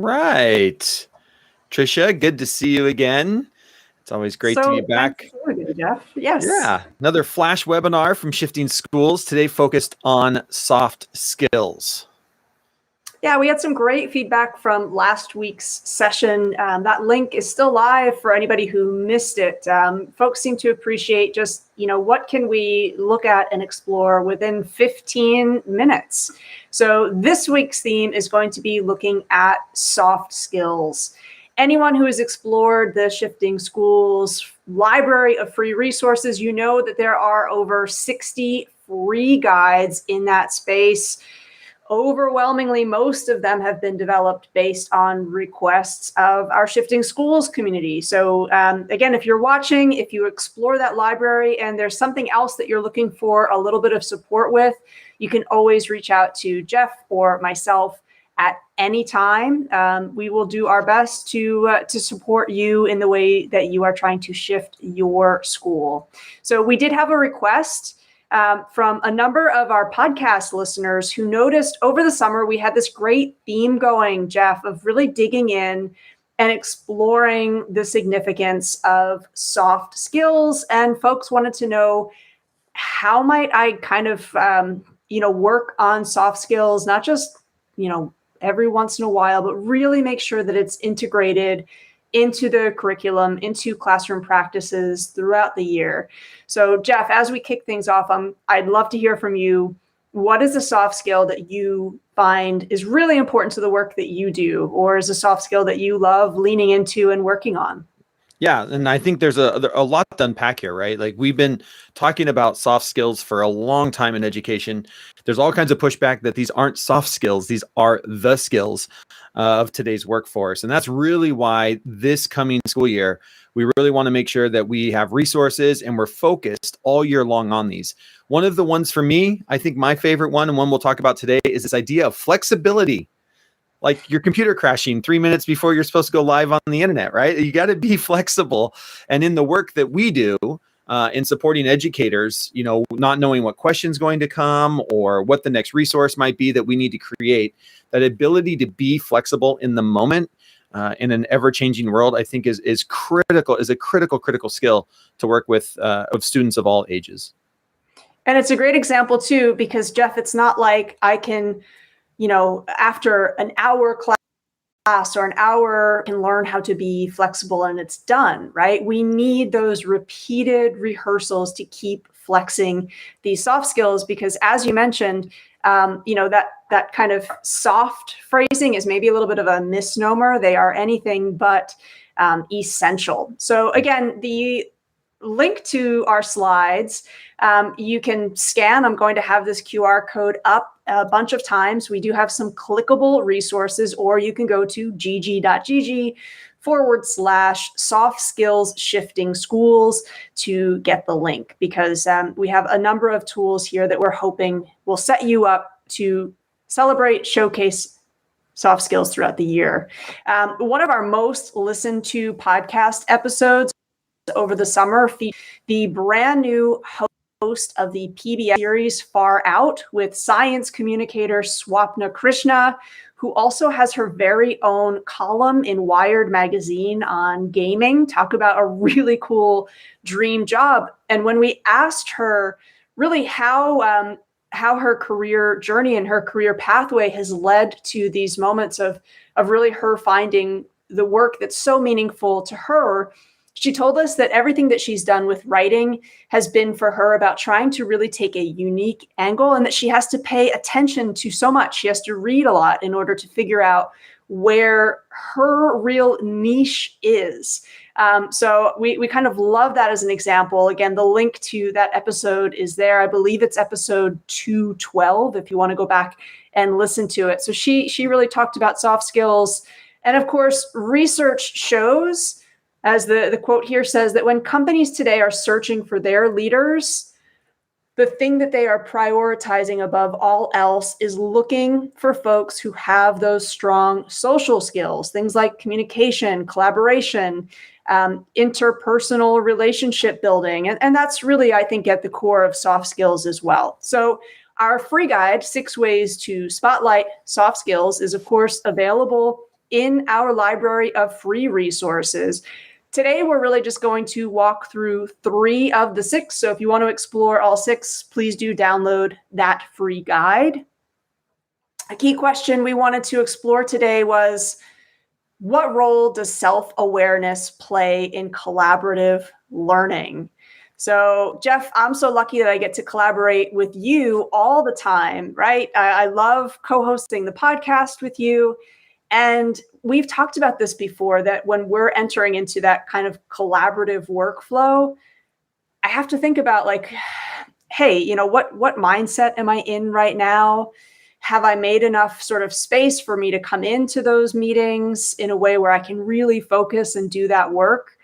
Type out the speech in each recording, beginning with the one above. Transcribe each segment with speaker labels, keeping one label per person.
Speaker 1: right. Trisha, good to see you again. It's always great to be back.
Speaker 2: Thanks for me, Jeff. Yes.
Speaker 1: Yeah, another flash webinar from Shifting Schools, today focused on soft skills.
Speaker 2: Yeah, we had some great feedback from last week's session. That link is still live for anybody who missed it. Folks seem to appreciate just, what can we look at and explore within 15 minutes. So this week's theme is going to be looking at soft skills. Anyone who has explored the Shifting Schools library of free resources, you know that there are over 60 free guides in that space. Overwhelmingly, most of them have been developed based on requests of our Shifting Schools community. So again, if you're watching, if you explore that library and there's something else that you're looking for a little bit of support with, you can always reach out to Jeff or myself at any time. We will do our best to support you in the way that you are trying to shift your school. So we did have a request from a number of our podcast listeners who noticed over the summer we had this great theme going, Jeff, of really digging in and exploring the significance of soft skills. And folks wanted to know, how might I kind of, work on soft skills, not just, every once in a while, but really make sure that it's integrated into the curriculum, into classroom practices throughout the year. So Jeff, as we kick things off, I'd love to hear from you. What is a soft skill that you find is really important to the work that you do, or is a soft skill that you love leaning into and working on?
Speaker 1: Yeah, and I think there's a lot to unpack here, right? Like, we've been talking about soft skills for a long time in education. There's all kinds of pushback that these aren't soft skills. These are the skills of today's workforce. And that's really why this coming school year, we really want to make sure that we have resources and we're focused all year long on these. One of the ones for me, I think my favorite one, and one we'll talk about today, is this idea of flexibility. Like your computer crashing 3 minutes before you're supposed to go live on the internet, right? You got to be flexible. And in the work that we do in supporting educators, not knowing what question's going to come or what the next resource might be that we need to create, that ability to be flexible in the moment in an ever-changing world, I think is critical, is a critical skill to work with of students of all ages.
Speaker 2: And it's a great example too, because Jeff, it's not like I can, after an hour class or an hour can learn how to be flexible and it's done, right? We need those repeated rehearsals to keep flexing these soft skills, because as you mentioned, that kind of soft phrasing is maybe a little bit of a misnomer. They are anything but essential. So again, the link to our slides, you can scan. I'm going to have this QR code up a bunch of times. We do have some clickable resources, or you can go to gg.gg/soft skills shifting schools to get the link, because we have a number of tools here that we're hoping will set you up to celebrate, showcase soft skills throughout the year. One of our most listened to podcast episodes over the summer, the brand new host of the PBS series Far Out with science communicator Swapna Krishna, who also has her very own column in Wired magazine on gaming. Talk about a really cool dream job. And when we asked her really how her career journey and her career pathway has led to these moments of really her finding the work that's so meaningful to her, she told us that everything that she's done with writing has been for her about trying to really take a unique angle, and that she has to pay attention to so much. She has to read a lot in order to figure out where her real niche is. So we kind of love that as an example. Again, the link to that episode is there. I believe it's episode 212 if you want to go back and listen to it. So she really talked about soft skills. And of course, research shows, as the quote here says, that when companies today are searching for their leaders, the thing that they are prioritizing above all else is looking for folks who have those strong social skills, things like communication, collaboration, interpersonal relationship building. And that's really, I think, at the core of soft skills as well. So our free guide, 6 Ways to Spotlight Soft Skills, is of course available in our library of free resources. Today, we're really just going to walk through 3 of the 6. So if you want to explore all 6, please do download that free guide. A key question we wanted to explore today was, what role does self-awareness play in collaborative learning? So, Jeff, I'm so lucky that I get to collaborate with you all the time, right? I love co-hosting the podcast with you. And we've talked about this before, that when we're entering into that kind of collaborative workflow, I have to think about like, hey, what mindset am I in right now? Have I made enough sort of space for me to come into those meetings in a way where I can really focus and do that work?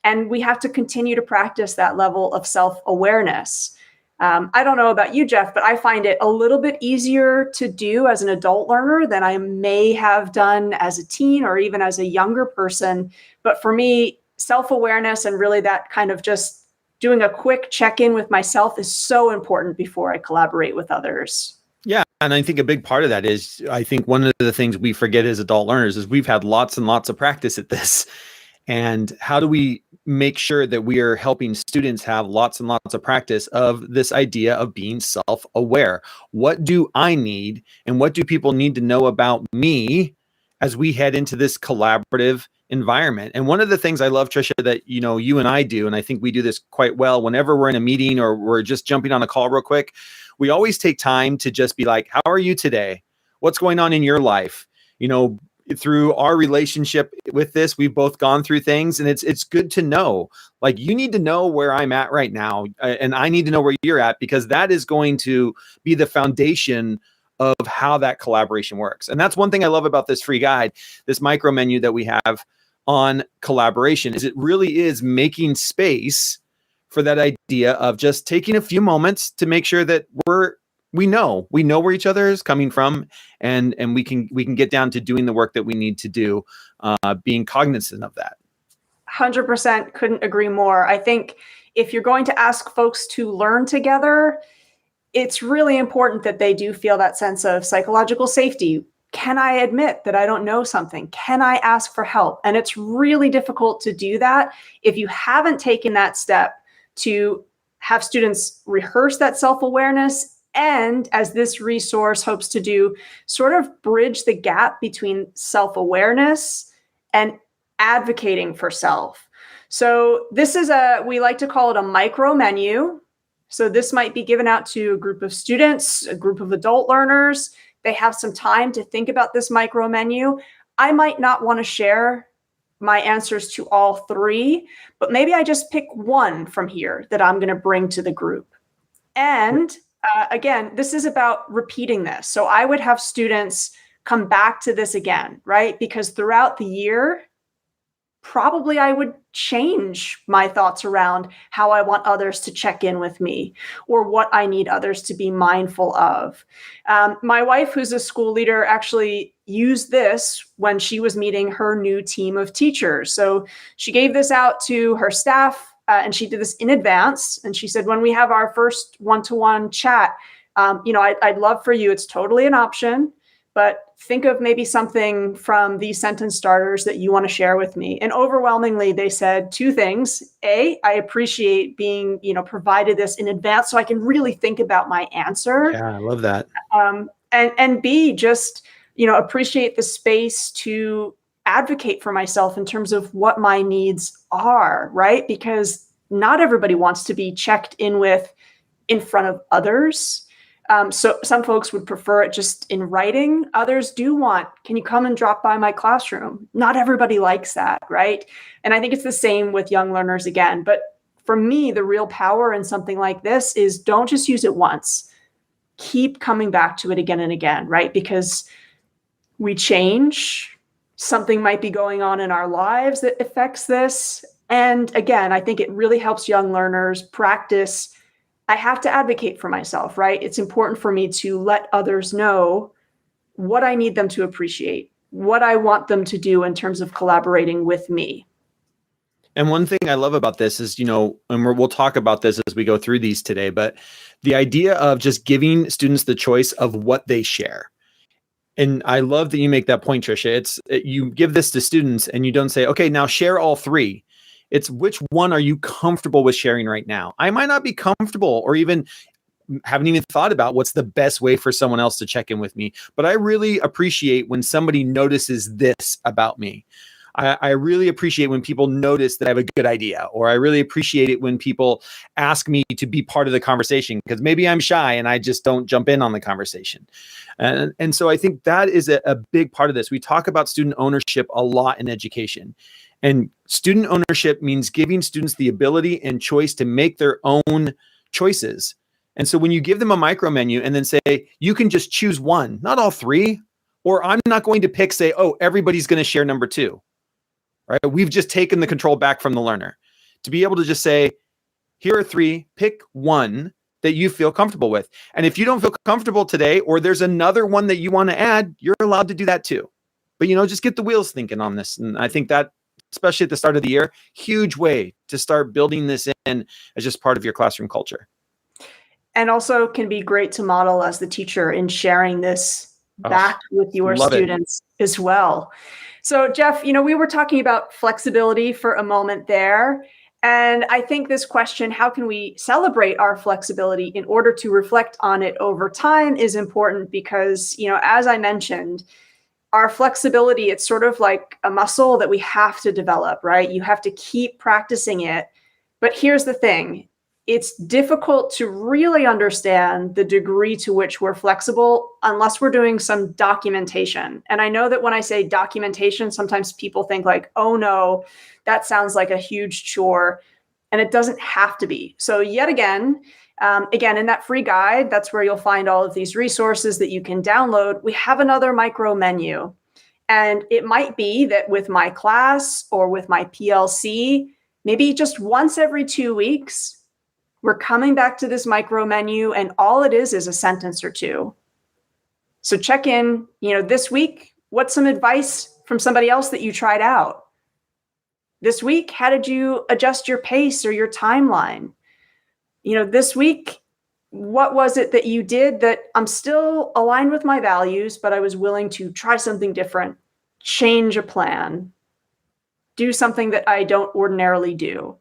Speaker 2: And we have to continue to practice that level of self-awareness. I don't know about you, Jeff, but I find it a little bit easier to do as an adult learner than I may have done as a teen or even as a younger person. But for me, self-awareness and really that kind of just doing a quick check-in with myself is so important before I collaborate with others.
Speaker 1: Yeah. And I think a big part of that is, I think one of the things we forget as adult learners is we've had lots and lots of practice at this. And how do we make sure that we are helping students have lots and lots of practice of this idea of being self-aware? What do I need, and what do people need to know about me as we head into this collaborative environment? And one of the things I love, Tricia, that you and I do, and I think we do this quite well whenever we're in a meeting or we're just jumping on a call real quick, we always take time to just be like, how are you today? What's going on in your life? Through our relationship with this, we've both gone through things, and it's good to know, like, you need to know where I'm at right now, and I need to know where you're at, because that is going to be the foundation of how that collaboration works. And that's one thing I love about this free guide, this micro menu that we have on collaboration, is it really is making space for that idea of just taking a few moments to make sure that we know where each other is coming from, and we can get down to doing the work that we need to do, being cognizant of that.
Speaker 2: 100% couldn't agree more. I think if you're going to ask folks to learn together, it's really important that they do feel that sense of psychological safety. Can I admit that I don't know something? Can I ask for help? And it's really difficult to do that if you haven't taken that step to have students rehearse that self-awareness. And as this resource hopes to do, sort of bridge the gap between self-awareness and advocating for self. So this is we like to call it a micro menu. So this might be given out to a group of students, a group of adult learners. They have some time to think about this micro menu. I might not want to share my answers to all 3, but maybe I just pick one from here that I'm going to bring to the group. And again, this is about repeating this. So I would have students come back to this again, right? Because throughout the year, probably I would change my thoughts around how I want others to check in with me, or what I need others to be mindful of. My wife, who's a school leader, actually used this when she was meeting her new team of teachers. So she gave this out to her staff, and she did this in advance. And she said, when we have our first one-to-one chat, I'd love for you, it's totally an option, but think of maybe something from these sentence starters that you want to share with me. And overwhelmingly, they said 2 things. A, I appreciate being, provided this in advance so I can really think about my answer.
Speaker 1: Yeah, I love that.
Speaker 2: And B, just, appreciate the space to advocate for myself in terms of what my needs are, right? Because not everybody wants to be checked in with in front of others. So some folks would prefer it just in writing. Others do want, can you come and drop by my classroom? Not everybody likes that, right? And I think it's the same with young learners again. But for me, the real power in something like this is, don't just use it once. Keep coming back to it again and again, right? Because we change. Something might be going on in our lives that affects this. And again, I think it really helps young learners practice. I have to advocate for myself, right? It's important for me to let others know what I need them to appreciate, what I want them to do in terms of collaborating with me.
Speaker 1: And one thing I love about this is, and we'll talk about this as we go through these today, but the idea of just giving students the choice of what they share. And I love that you make that point, Trisha. You give this to students and you don't say, okay, now share all three. It's which one are you comfortable with sharing right now? I might not be comfortable or even haven't even thought about what's the best way for someone else to check in with me. But I really appreciate when somebody notices this about me. I really appreciate when people notice that I have a good idea, or I really appreciate it when people ask me to be part of the conversation because maybe I'm shy and I just don't jump in on the conversation. And so I think that is a big part of this. We talk about student ownership a lot in education. And student ownership means giving students the ability and choice to make their own choices. And so when you give them a micro menu and then say, you can just choose one, not all three, or I'm not going to pick, say, oh, everybody's going to share number two. Right? We've just taken the control back from the learner to be able to just say, here are three, pick one that you feel comfortable with. And if you don't feel comfortable today, or there's another one that you want to add, you're allowed to do that too. But, just get the wheels thinking on this. And I think that, especially at the start of the year, huge way to start building this in as just part of your classroom culture.
Speaker 2: And also can be great to model as the teacher in sharing this back with your students as well. So Jeff, we were talking about flexibility for a moment there. And I think this question, how can we celebrate our flexibility in order to reflect on it over time, is important because, as I mentioned, our flexibility, it's sort of like a muscle that we have to develop, right? You have to keep practicing it. But here's the thing. It's difficult to really understand the degree to which we're flexible unless we're doing some documentation. And I know that when I say documentation, sometimes people think like, oh no, that sounds like a huge chore. And it doesn't have to be. So yet again, in that free guide, that's where you'll find all of these resources that you can download. We have another micro menu. And it might be that with my class or with my PLC, maybe just once every 2 weeks, we're coming back to this micro menu, and all it is a sentence or two. So check in, this week, what's some advice from somebody else that you tried out? This week, how did you adjust your pace or your timeline? This week, what was it that you did that I'm still aligned with my values, but I was willing to try something different, change a plan, do something that I don't ordinarily do.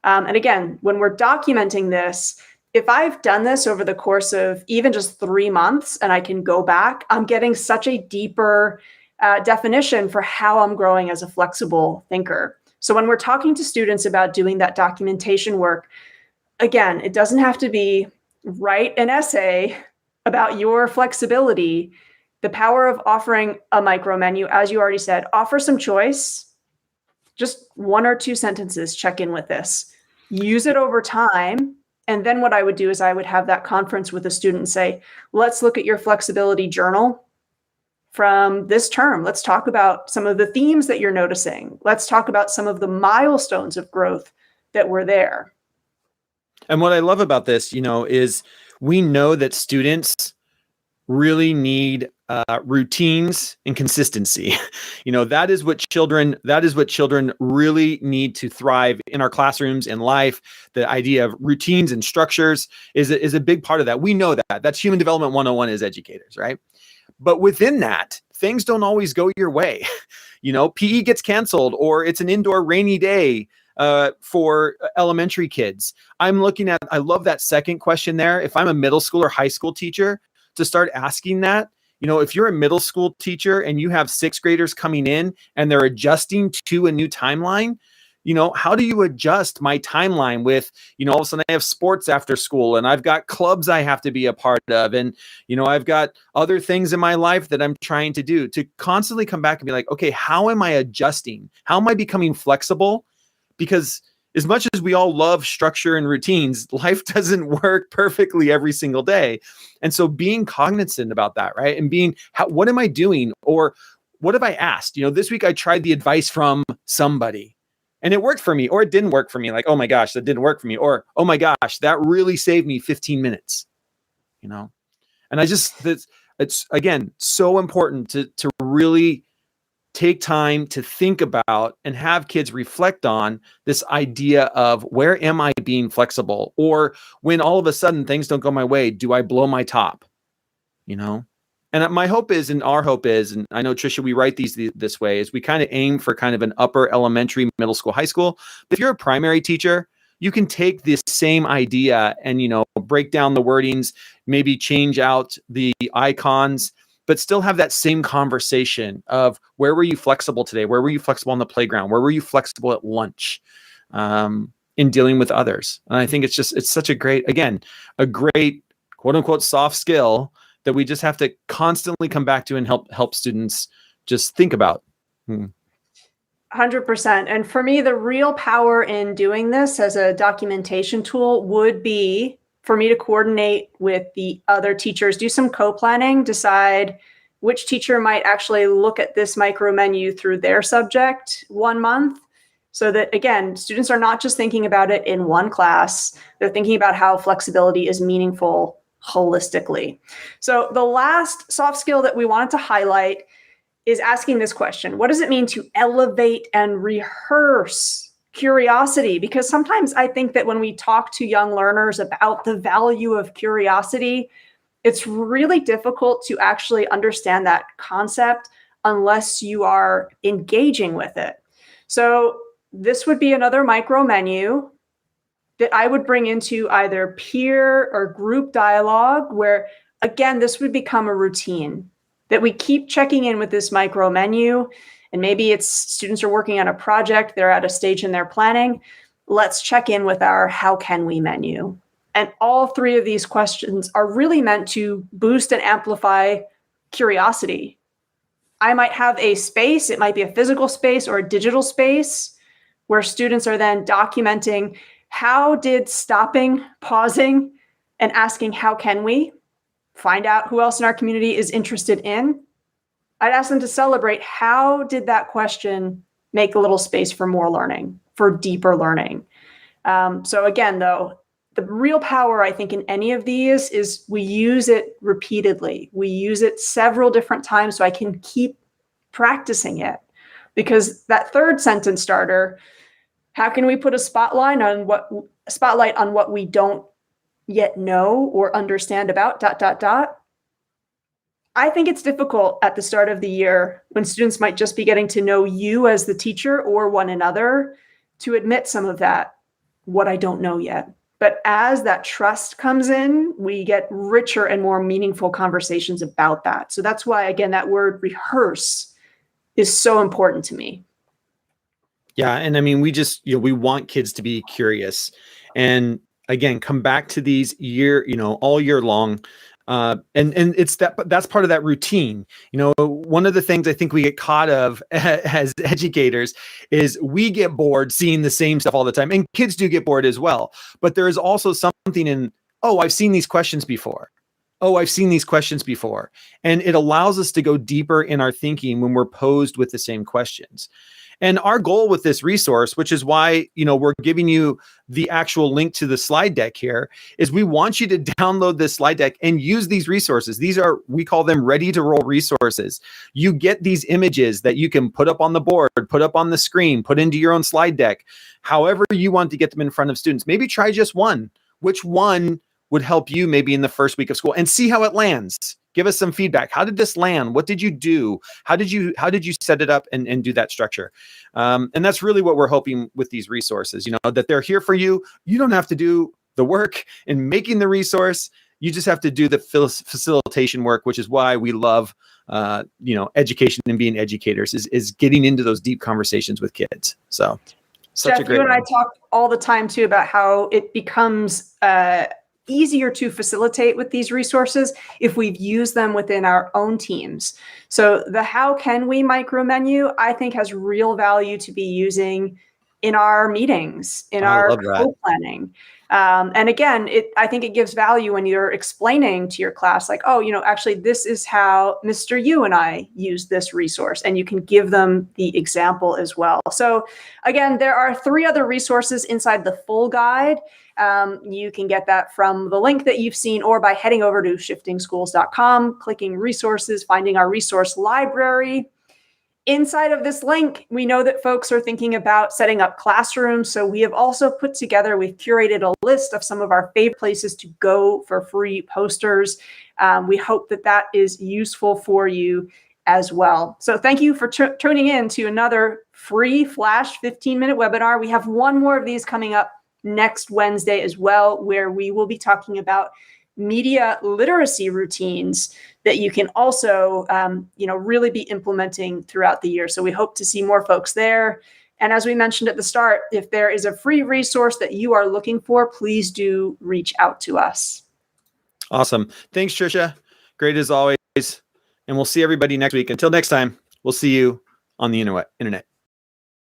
Speaker 2: And again, when we're documenting this, if I've done this over the course of even just 3 months and I can go back, I'm getting such a deeper definition for how I'm growing as a flexible thinker. So when we're talking to students about doing that documentation work, again, it doesn't have to be write an essay about your flexibility. The power of offering a micro menu, as you already said, offer some choice. Just 1 or 2 sentences, check in with this. Use it over time. And then what I would do is I would have that conference with a student and say, let's look at your flexibility journal from this term. Let's talk about some of the themes that you're noticing. Let's talk about some of the milestones of growth that were there.
Speaker 1: And what I love about this, is we know that students really need routines and consistency. That is what children really need to thrive in our classrooms, in life. The idea of routines and structures is a big part of that. We know that. That's human development 101 as educators, right? But within that, things don't always go your way. PE gets canceled, or it's an indoor rainy day for elementary kids. I love that second question there. If I'm a middle school or high school teacher, to start asking that, if you're a middle school teacher and you have 6th graders coming in and they're adjusting to a new timeline, how do you adjust my timeline with, all of a sudden I have sports after school and I've got clubs I have to be a part of. And, I've got other things in my life that I'm trying to do, to constantly come back and be like, okay, how am I adjusting? How am I becoming flexible? Because as much as we all love structure and routines, life doesn't work perfectly every single day. And so being cognizant about that, right? And what am I doing? Or what have I asked? This week I tried the advice from somebody and it worked for me, or it didn't work for me. Like, oh my gosh, that didn't work for me. Or, oh my gosh, that really saved me 15 minutes, And it's again, so important to really take time to think about and have kids reflect on this idea of, where am I being flexible? Or when all of a sudden things don't go my way, do I blow my top? And And my hope is, and our hope is, and I know, Tricia, we write these this way, is we kind of aim for kind of an upper elementary, middle school, high school. If you're a primary teacher, you can take this same idea and, break down the wordings, maybe change out the icons, but still have that same conversation of where were you flexible today? Where were you flexible on the playground? Where were you flexible at lunch? In dealing with others. And I think it's such a great quote unquote soft skill that we just have to constantly come back to and help students just think about.
Speaker 2: 100%. And for me, the real power in doing this as a documentation tool would be for me to coordinate with the other teachers, do some co-planning, decide which teacher might actually look at this MicroMenu through their subject 1 month. So that, again, students are not just thinking about it in one class, they're thinking about how flexibility is meaningful holistically. So the last soft skill that we wanted to highlight is asking this question: what does it mean to elevate and rehearse curiosity? Because sometimes I think that when we talk to young learners about the value of curiosity, it's really difficult to actually understand that concept unless you are engaging with it. So this would be another MicroMenu that I would bring into either peer or group dialogue, where, again, this would become a routine that we keep checking in with this MicroMenu. And maybe it's students are working on a project, they're at a stage in their planning. Let's check in with our how can we menu. And all three of these questions are really meant to boost and amplify curiosity. I might have a space, it might be a physical space or a digital space, where students are then documenting how did stopping, pausing, and asking how can we find out who else in our community is interested in. I'd ask them to celebrate how did that question make a little space for more learning, for deeper learning. So again, though, the real power, I think, in any of these is we use it repeatedly. We use it several different times so I can keep practicing it. Because that third sentence starter, how can we put a spotlight on what we don't yet know or understand about ... I think it's difficult at the start of the year when students might just be getting to know you as the teacher or one another to admit some of that, what I don't know yet. But as that trust comes in, we get richer and more meaningful conversations about that. So that's why, again, that word rehearse is so important to me.
Speaker 1: Yeah. And I mean, we just, we want kids to be curious and, again, come back to these all year long. And it's that's part of that routine. One of the things I think we get caught of as educators is we get bored seeing the same stuff all the time, and kids do get bored as well. But there is also something in, oh, I've seen these questions before. Oh, I've seen these questions before. And it allows us to go deeper in our thinking when we're posed with the same questions. And our goal with this resource, which is why, we're giving you the actual link to the slide deck here, is we want you to download this slide deck and use these resources. These are, we call them ready to roll resources. You get these images that you can put up on the board, put up on the screen, put into your own slide deck, however you want to get them in front of students. Maybe try just one. Which one would help you maybe in the first week of school, and see how it lands. Give us some feedback. How did this land? What did you do? How did you set it up and do that structure? And that's really what we're hoping with these resources, that they're here for you. You don't have to do the work in making the resource. You just have to do the facilitation work, which is why we love, education and being educators is getting into those deep conversations with kids. So such
Speaker 2: Jeff,
Speaker 1: a great
Speaker 2: you and
Speaker 1: one.
Speaker 2: I talk all the time too about how it becomes easier to facilitate with these resources if we've used them within our own teams. So the how can we MicroMenu, I think, has real value to be using in our meetings, in our co-planning. And again, I think it gives value when you're explaining to your class, like, oh, actually, this is how Mr. You and I use this resource, and you can give them the example as well. So again, there are 3 other resources inside the full guide. You can get that from the link that you've seen, or by heading over to shiftingschools.com, clicking resources, finding our resource library. Inside of this link, we know that folks are thinking about setting up classrooms. So we have also we've curated a list of some of our favorite places to go for free posters. We hope that that is useful for you as well. So thank you for tuning in to another free Flash 15-minute webinar. We have one more of these coming up next Wednesday as well, where we will be talking about media literacy routines that you can also, really be implementing throughout the year. So we hope to see more folks there. And as we mentioned at the start, if there is a free resource that you are looking for, please do reach out to us.
Speaker 1: Awesome. Thanks, Trisha. Great as always. And we'll see everybody next week. Until next time, we'll see you on the internet.